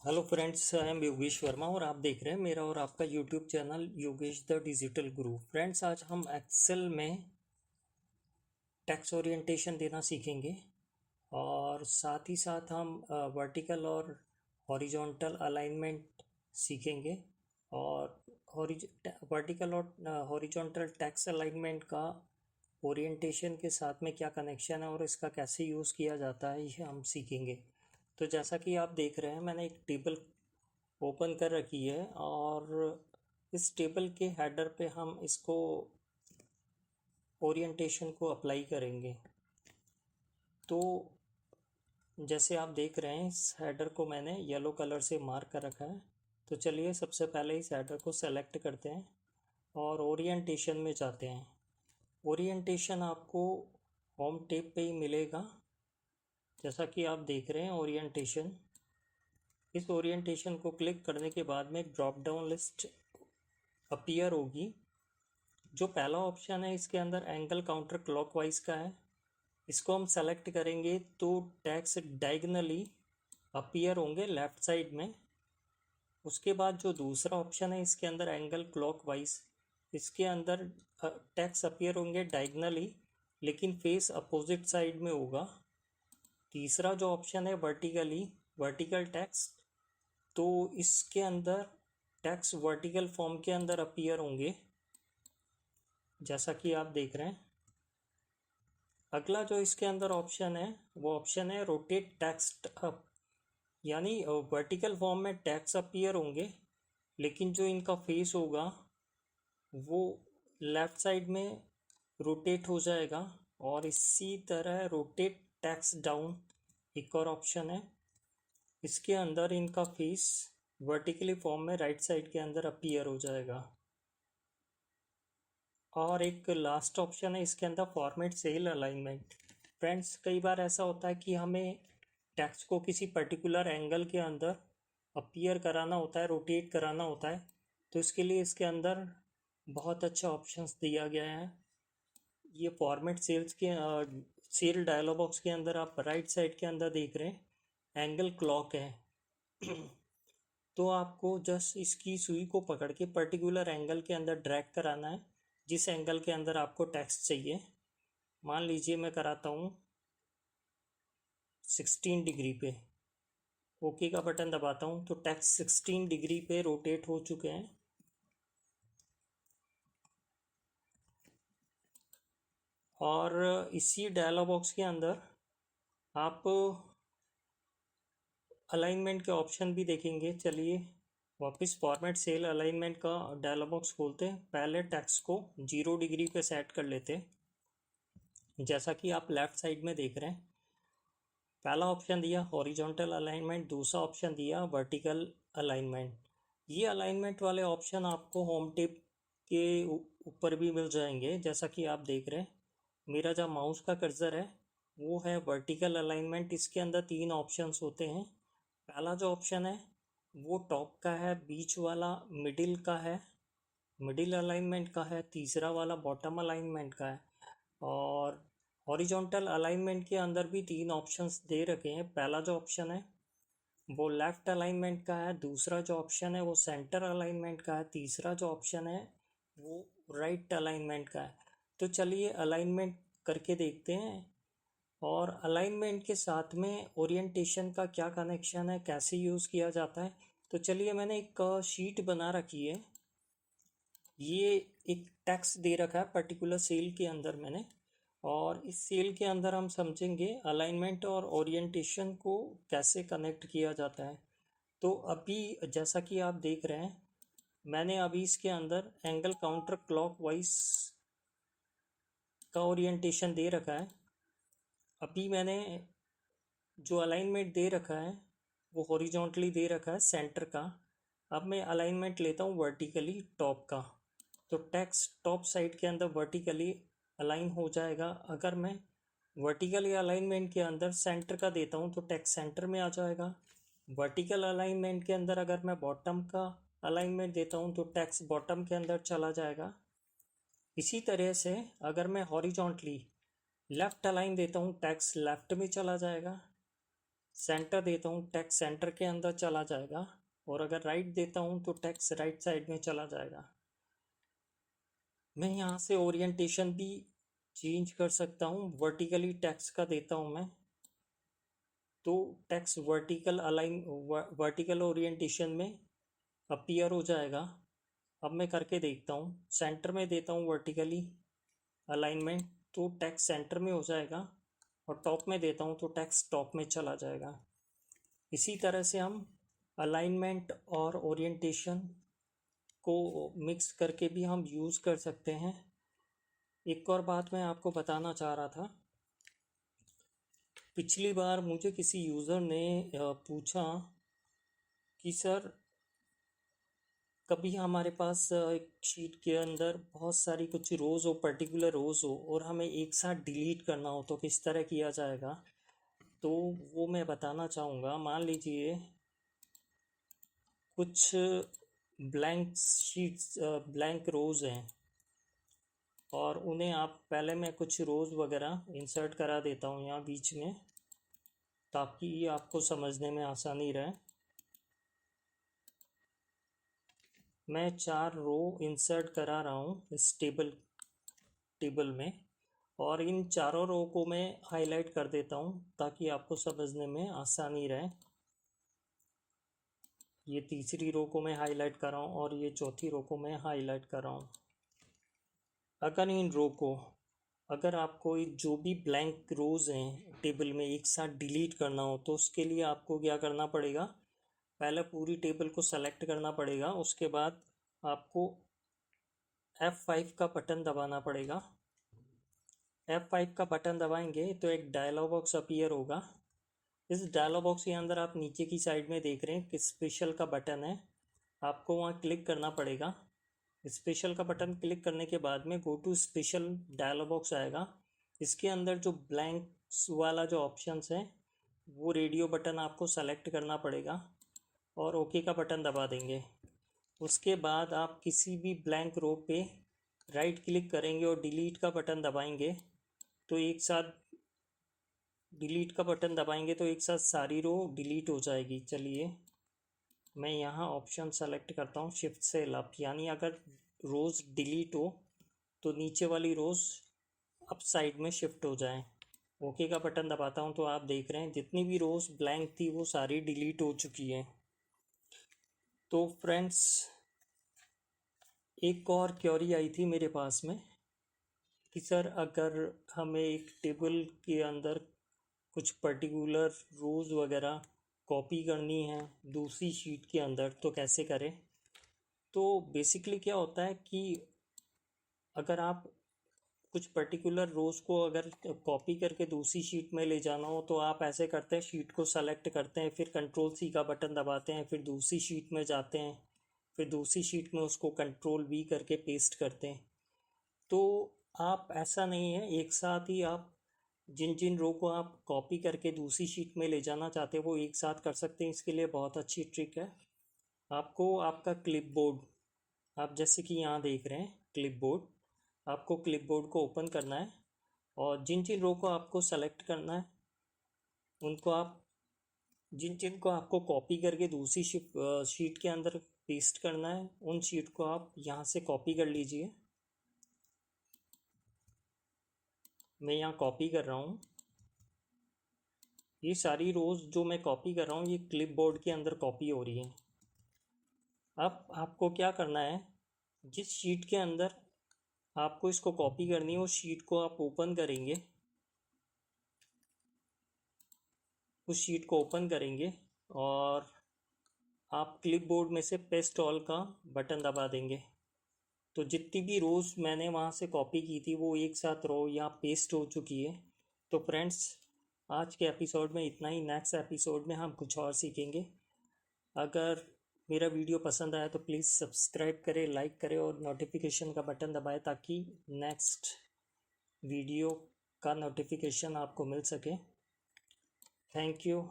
Hello friends, I am Yogesh Verma और आप देख रहे हैं मेरा और आपका YouTube channel Yogesh the digital Guru. Friends, आज हम एक्सेल में टेक्स्ट ओरिएंटेशन देना सीखेंगे और साथ ही साथ हम वर्टिकल और हॉरिजॉन्टल अलाइनमेंट सीखेंगे और वर्टिकल और हॉरिजॉन्टल टेक्स्ट अलाइनमेंट का ओरिएंटेशन के साथ में क्या कनेक्शन है और इसका कैसे यूज़ किया जाता है, ये हम सीखेंगे। तो जैसा कि आप देख रहे हैं, मैंने एक टेबल ओपन कर रखी है और इस टेबल के हेडर पे हम इसको ओरिएंटेशन को अप्लाई करेंगे। तो जैसे आप देख रहे हैं, इस हेडर को मैंने येलो कलर से मार्क कर रखा है। तो चलिए सबसे पहले इस हेडर को सेलेक्ट करते हैं और ओरिएंटेशन में जाते हैं। ओरिएंटेशन आपको होम टेब पे ही मिलेगा। जैसा कि आप देख रहे हैं, ओरिएंटेशन, इस ओरिएंटेशन को क्लिक करने के बाद में एक ड्रॉप डाउन लिस्ट अपीयर होगी। जो पहला ऑप्शन है, इसके अंदर एंगल काउंटर क्लॉकवाइज का है, इसको हम सेलेक्ट करेंगे तो टैक्स डायगनली अपीयर होंगे लेफ्ट साइड में। उसके बाद जो दूसरा ऑप्शन है, इसके अंदर एंगल क्लॉकवाइज, इसके अंदर टैक्स अपीयर होंगे डायगनली लेकिन फेस अपोजिट साइड में होगा। तीसरा जो ऑप्शन है वर्टिकली, वर्टिकल टैक्स, तो इसके अंदर टैक्स वर्टिकल फॉर्म के अंदर अपीयर होंगे जैसा कि आप देख रहे हैं। अगला जो इसके अंदर ऑप्शन है, वो ऑप्शन है रोटेट टेक्स्ट अप, यानी वर्टिकल फॉर्म में टैक्स अपीयर होंगे लेकिन जो इनका फेस होगा वो लेफ्ट साइड में रोटेट हो जाएगा। और इसी तरह रोटेट टैक्स डाउन एक और ऑप्शन है, इसके अंदर इनका फेस वर्टिकली फॉर्म में राइट साइड के अंदर अपीयर हो जाएगा। और एक लास्ट ऑप्शन है इसके अंदर फॉर्मेट सेल अलाइनमेंट। फ्रेंड्स, कई बार ऐसा होता है कि हमें टेक्स्ट को किसी पर्टिकुलर एंगल के अंदर अपीयर कराना होता है, रोटेट कराना होता है, तो इसके लिए इसके अंदर बहुत अच्छा ऑप्शंस दिया गया है। ये फॉर्मेट सेल्स के सेल डायलॉग बॉक्स के अंदर आप राइट साइड के अंदर देख रहे हैं एंगल क्लॉक है। तो आपको जस्ट इसकी सुई को पकड़ के पर्टिकुलर एंगल के अंदर ड्रैग कराना है जिस एंगल के अंदर आपको टेक्स्ट चाहिए। मान लीजिए मैं कराता हूँ 16 डिग्री पे, ओके का बटन दबाता हूँ तो टेक्स्ट 16 डिग्री पे रोटेट हो चुके हैं। और इसी डायलॉग बॉक्स के अंदर आप अलाइनमेंट के ऑप्शन भी देखेंगे। चलिए वापस फॉर्मेट सेल अलाइनमेंट का डायलॉग बॉक्स खोलते हैं। पहले टेक्स्ट को 0 डिग्री पे सेट कर लेते हैं जैसा कि आप लेफ्ट साइड में देख रहे हैं। पहला ऑप्शन दिया हॉरिजॉन्टल अलाइनमेंट, दूसरा ऑप्शन दिया वर्टिकल अलाइनमेंट। ये अलाइनमेंट वाले ऑप्शन आपको होम टेब के ऊपर भी मिल जाएंगे। जैसा कि आप देख रहे हैं, मेरा जहाँ माउस का कर्सर है वो है वर्टिकल अलाइनमेंट। इसके अंदर 3 ऑप्शंस होते हैं। पहला जो ऑप्शन है वो टॉप का है, बीच वाला मिडिल का है, मिडिल अलाइनमेंट का है, तीसरा वाला बॉटम अलाइनमेंट का है। और हॉरिजॉन्टल अलाइनमेंट के अंदर भी 3 ऑप्शंस दे रखे हैं। पहला जो ऑप्शन है वो लेफ्ट अलाइनमेंट का है, दूसरा जो ऑप्शन है वो सेंटर अलाइनमेंट का है, तीसरा जो ऑप्शन है वो राइट अलाइनमेंट का है। तो चलिए अलाइनमेंट करके देखते हैं और अलाइनमेंट के साथ में ओरिएंटेशन का क्या कनेक्शन है, कैसे यूज़ किया जाता है। तो चलिए, मैंने एक शीट बना रखी है। ये एक टेक्स्ट दे रखा है पर्टिकुलर सेल के अंदर मैंने, और इस सेल के अंदर हम समझेंगे अलाइनमेंट और ओरिएंटेशन को कैसे कनेक्ट किया जाता है। तो अभी जैसा कि आप देख रहे हैं, मैंने अभी इसके अंदर एंगल काउंटर क्लॉकवाइज का ओरिएंटेशन दे रखा है। अभी मैंने जो अलाइनमेंट दे रखा है वो हॉरिजॉन्टली दे रखा है सेंटर का। अब मैं अलाइनमेंट लेता हूँ वर्टिकली टॉप का, तो टेक्स्ट टॉप साइड के अंदर वर्टिकली अलाइन हो जाएगा। अगर मैं वर्टिकली अलाइनमेंट के अंदर सेंटर का देता हूँ तो टेक्स्ट सेंटर में आ जाएगा। वर्टिकल अलाइनमेंट के अंदर अगर मैं बॉटम का अलाइनमेंट देता हूँ तो टेक्स्ट बॉटम के अंदर चला जाएगा। इसी तरह से अगर मैं हॉरिजॉन्टली लेफ्ट अलाइन देता हूँ, टेक्स्ट लेफ्ट में चला जाएगा। सेंटर देता हूँ टेक्स्ट सेंटर के अंदर चला जाएगा, और अगर राइट देता हूँ तो टेक्स्ट राइट साइड में चला जाएगा। मैं यहाँ से ओरिएंटेशन भी चेंज कर सकता हूँ। वर्टिकली टेक्स्ट का देता हूँ मैं, तो टेक्स्ट वर्टिकल ओरिएंटेशन में अपीयर हो जाएगा। अब मैं करके देखता हूँ। सेंटर में देता हूँ वर्टिकली अलाइनमेंट, तो टेक्स्ट सेंटर में हो जाएगा, और टॉप में देता हूँ तो टेक्स्ट टॉप में चला जाएगा। इसी तरह से हम अलाइनमेंट और ओरिएंटेशन को मिक्स करके भी हम यूज़ कर सकते हैं। एक और बात मैं आपको बताना चाह रहा था। पिछली बार मुझे किसी यूज़र ने पूछा कि सर, कभी हमारे पास एक शीट के अंदर बहुत सारी कुछ रोज़ हो, पर्टिकुलर रोज़ हो, और हमें एक साथ डिलीट करना हो तो किस तरह किया जाएगा। तो वो मैं बताना चाहूँगा। मान लीजिए कुछ ब्लैंक शीट्स, ब्लैंक रोज़ हैं, और उन्हें आप पहले मैं कुछ रोज़ वगैरह इंसर्ट करा देता हूँ यहाँ बीच में, ताकि आपको समझने में आसानी रहे। मैं 4 रो इंसर्ट करा रहा हूँ इस टेबल में, और इन चारों रो को मैं हाईलाइट कर देता हूँ ताकि आपको समझने में आसानी रहे। ये तीसरी रो को मैं हाईलाइट कर रहा हूँ, और ये चौथी रो को मैं हाईलाइट कर रहा हूँ। अगर आपको जो भी ब्लैंक रोज़ हैं टेबल में एक साथ डिलीट करना हो, तो उसके लिए आपको क्या करना पड़ेगा। पहले पूरी टेबल को सेलेक्ट करना पड़ेगा, उसके बाद आपको F5 का बटन दबाना पड़ेगा। F5 का बटन दबाएंगे तो एक डायलॉग बॉक्स अपीयर होगा। इस डायलॉग बॉक्स के अंदर आप नीचे की साइड में देख रहे हैं कि स्पेशल का बटन है, आपको वहाँ क्लिक करना पड़ेगा। स्पेशल का बटन क्लिक करने के बाद में go to special dialog box आएगा। इसके अंदर जो ब्लैंक वाला जो ऑप्शंस है, वो रेडियो बटन आपको सेलेक्ट करना पड़ेगा, और ओके का बटन दबा देंगे। उसके बाद आप किसी भी ब्लैंक रो पे राइट क्लिक करेंगे और डिलीट का बटन दबाएंगे, तो एक साथ डिलीट का बटन दबाएंगे तो एक साथ सारी रो डिलीट हो जाएगी। चलिए मैं यहाँ ऑप्शन सेलेक्ट करता हूँ शिफ्ट सेल अप, यानी अगर रोज़ डिलीट हो तो नीचे वाली रोज़ अप साइड में शिफ्ट हो जाए। ओके का बटन दबाता हूँ तो आप देख रहे हैं जितनी भी रोज़ ब्लैंक थी वो सारी डिलीट हो चुकी है। तो फ्रेंड्स, एक और क्वेरी आई थी मेरे पास में कि सर, अगर हमें एक टेबल के अंदर कुछ पर्टिकुलर रोज़ वगैरह कॉपी करनी है दूसरी शीट के अंदर तो कैसे करें। तो बेसिकली क्या होता है कि अगर आप कुछ पर्टिकुलर रोज़ को अगर कॉपी करके दूसरी शीट में ले जाना हो तो आप ऐसे करते हैं, शीट को सेलेक्ट करते हैं, फिर कंट्रोल सी का बटन दबाते हैं, फिर दूसरी शीट में जाते हैं, फिर दूसरी शीट में उसको कंट्रोल वी करके पेस्ट करते हैं। तो आप ऐसा नहीं है, एक साथ ही आप जिन जिन रो को आप कॉपी करके दूसरी शीट में ले जाना चाहते हैं वो एक साथ कर सकते हैं। इसके लिए बहुत अच्छी ट्रिक है। आपको आपका क्लिपबोर्ड, आप जैसे कि यहाँ देख रहे हैं क्लिपबोर्ड, आपको क्लिपबोर्ड को ओपन करना है, और जिन जिन रो को आपको सेलेक्ट करना है उनको आप, जिन जिन को आपको कॉपी करके दूसरी शीट के अंदर पेस्ट करना है, उन शीट को आप यहाँ से कॉपी कर लीजिए। मैं यहाँ कॉपी कर रहा हूँ। ये सारी रोज़ जो मैं कॉपी कर रहा हूँ ये क्लिपबोर्ड के अंदर कॉपी हो रही है। अब आपको क्या करना है, जिस शीट के अंदर आपको इसको कॉपी करनी है उस शीट को आप ओपन करेंगे, उस शीट को ओपन करेंगे और आप क्लिपबोर्ड में से पेस्ट ऑल का बटन दबा देंगे। तो जितनी भी रोज़ मैंने वहाँ से कॉपी की थी वो एक साथ रो यहाँ पेस्ट हो चुकी है। तो फ्रेंड्स, आज के एपिसोड में इतना ही। नेक्स्ट एपिसोड में हम कुछ और सीखेंगे। अगर मेरा वीडियो पसंद आया तो प्लीज़ सब्सक्राइब करें, लाइक करें और नोटिफिकेशन का बटन दबाएं ताकि नेक्स्ट वीडियो का नोटिफिकेशन आपको मिल सके। Thank you.